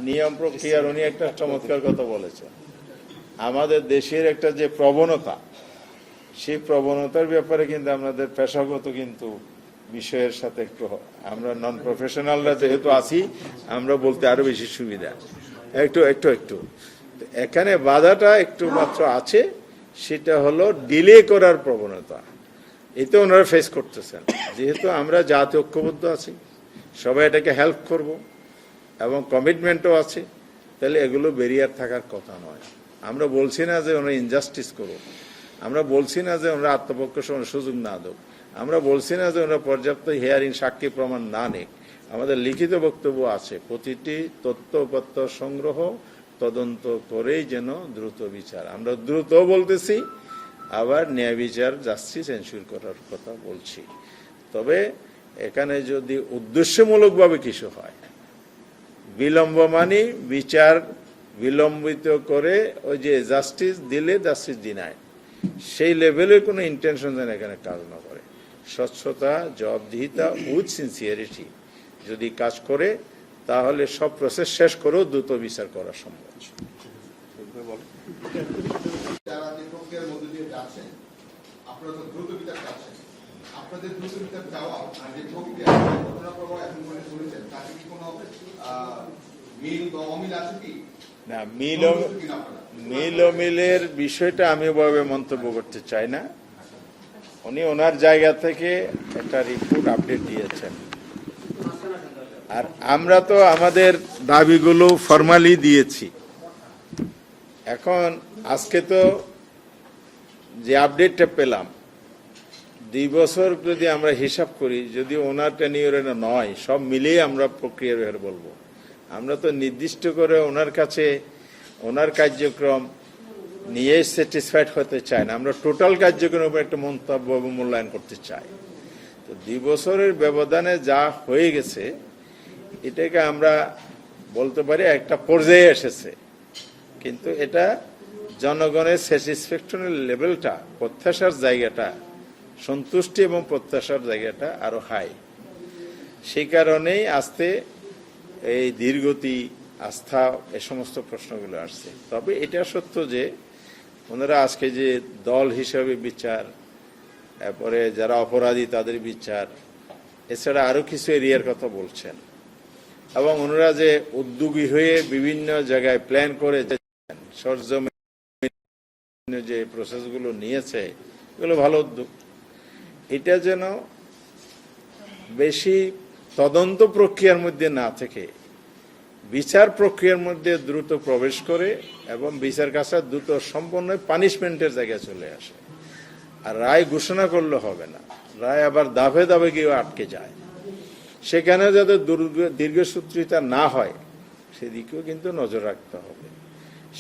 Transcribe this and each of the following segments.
নিয়ম প্রক্রিয়ার উনি একটা চমৎকার কথা বলেছেন। আমাদের দেশের একটা যে প্রবণতা, সেই প্রবণতার ব্যাপারে কিন্তু আমাদের পেশাগত কিন্তু বিষয়ের সাথে একটু আমরা নন প্রফেশনালরা যেহেতু আছি, আমরা বলতে আরো বেশি সুবিধা। একটু একটু একটু এখানে বাধাটা একটু মাত্র আছে, সেটা হলো ডিলে করার প্রবণতা। এতে ওনারা ফেস করতেছেন। যেহেতু আমরা জাতীয় ঐক্যবদ্ধ আছি, সবাই এটাকে হেল্প করব এবং কমিটমেন্টও আছে, তাহলে এগুলো ব্যারিয়ার থাকার কথা নয়। আমরা বলছি না যে ওনারা ইনজাস্টিস করুক, আমরা বলছি না যে ওনারা আত্মপক্ষ সুযোগ না দেব, আমরা বলছি না যে ওনারা পর্যাপ্ত হিয়ারিং সাক্ষী প্রমাণ না নেক। আমাদের লিখিত বক্তব্য আছে, প্রতিটি তথ্যপত্র সংগ্রহ তদন্ত করেই যেন দ্রুত বিচার। আমরা দ্রুত বলতেছি, আবার ন্যায় বিচার জাস্টিস এনশিওর করার কথা বলছি। তবে এখানে যদি উদ্দেশ্যমূলকভাবে কিছু হয়, বিলম্ব মানে বিচার বিলম্বিত করে ওই যে জাস্টিস দিলে জাস্টিস ডিনায়, সেই লেভেলের কোনো ইন্টেনশন যেন এখানে কাজ না করে। স্বচ্ছতা, জবাবদিহিতা উইথ সিনসিয়ারিটি যদি কাজ করে, তাহলে সব প্রসেস শেষ করেও দ্রুত বিচার করা সম্ভব। না, মিল অমিলের বিষয়টা আমি ওভাবে মন্তব্য করতে চাই না। উনি ওনার জায়গা থেকে একটা রিপোর্ট আপডেট দিয়েছেন, আর আমরা তো আমাদের দাবিগুলো ফরমালি দিয়েছি। এখন আজকে তো যে আপডেটটা পেলাম, 2 বছর যদি আমরা হিসাব করি, যদি ওনার টেনিয়রে নয়, সব মিলিয়ে আমরা প্রক্রিয়ার ব্যাপারে বলবো। আমরা তো নির্দিষ্ট করে ওনার কাছে ওনার কার্যক্রম নিয়ে স্যাটিসফাইড হতে চাই না। আমরা টোটাল কার্যক্রমের উপর একটা মন্তব্য মূল্যায়ন করতে চাই। তো 2 বছরের ব্যবধানে যা হয়ে গেছে, এটাকে আমরা বলতে পারি একটা পর্যায়ে এসেছে, কিন্তু এটা জনগণের স্যাটিসফ্যাকশনের লেভেলটা, প্রত্যাশার জায়গাটা, সন্তুষ্টি এবং প্রত্যাশার জায়গাটা আরো হাই। সেই কারণেই আস্তে এই ধীরগতি, আস্থা, এ সমস্ত প্রশ্নগুলো আসছে। তবে এটা সত্য যে ওনারা আজকে যে দল হিসাবে বিচার, তারপরে যারা অপরাধী তাদের বিচার, এছাড়া আরো কিছু এরিয়ার কথা বলছেন, এবং ওনারা যে উদ্যোগী হয়ে বিভিন্ন জায়গায় প্ল্যান করে সরজমিনে যে প্রসেসগুলো নিয়েছে, এগুলো ভালো উদ্যোগ। এটা যেন বেশি তদন্ত প্রক্রিয়ার মধ্যে না থেকে বিচার প্রক্রিয়ার মধ্যে দ্রুত প্রবেশ করে এবং বিচার কাছে দ্রুত সম্পন্ন পানিশমেন্টের জায়গায় চলে আসে। আর রায় ঘোষণা করলে হবে না, রায় আবার দাভে দাভে গিয়ে আটকে যায়। সেখানে যাতে দীর্ঘসূত্রিতা না হয়, সেদিকেও কিন্তু নজর রাখতে হবে।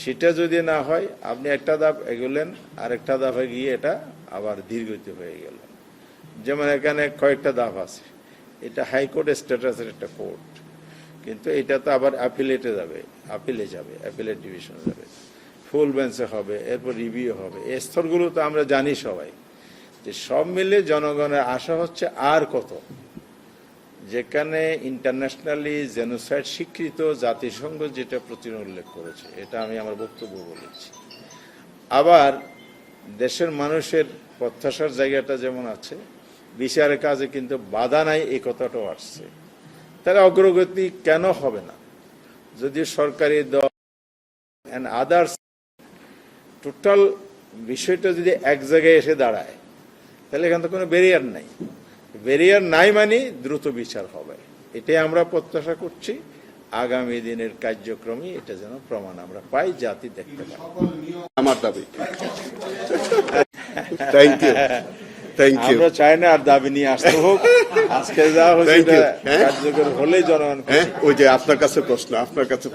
সেটা যদি না হয়, আপনি একটা ধাপ এগোলেন, আরেকটা ধাপে গিয়ে এটা আবার দীর্ঘিত হয়ে গেল। যেমন এখানে কয়েকটা ধাপ আছে, এটা হাইকোর্ট স্ট্যাটাসের একটা কোর্ট, কিন্তু এটা তো আবার আপিলে যাবে, অ্যাপিলেট ডিভিশনে যাবে, ফুল বেঞ্চে হবে, এরপর রিভিউ হবে। এই স্তরগুলো তো আমরা জানি সবাই। যে সব মিলে জনগণের আশা হচ্ছে আর কত, যেখানে ইন্টারন্যাশনালি জেনোসাইড স্বীকৃত জাতিসংঘ যেটা প্রতিদিন উল্লেখ করেছে, এটা আমি আমার বক্তব্য বলেছি। আবার দেশের মানুষের প্রত্যাশার জায়গাটা যেমন আছে, বিচারের কাজে কিন্তু বাধা নাই, এই কথাটাও আসছে। তাহলে অগ্রগতি কেন হবে না? যদি সরকারি দল এন্ড আদার্স টোটাল বিষয়টা যদি এক জায়গায় এসে দাঁড়ায়, তাহলে এখান থেকে কোনো ব্যারিয়ার নাই। ব্যারিয়ার নাই মানে দ্রুত বিচার হবে। এটাই আমরা প্রত্যাশা করছি। আগামী দিনের কার্যক্রমে এটা যেন প্রমাণ আমরা পাই, জাতি দেখতে পাই। আমার দাবি। Thank you. আমরা চাই না আর দাবি নিয়ে আসতে হোক। আজকে যা হয়েছে কার্যকর হলেই জনগণ। ওই যে আপনার কাছে প্রশ্ন, আপনার কাছে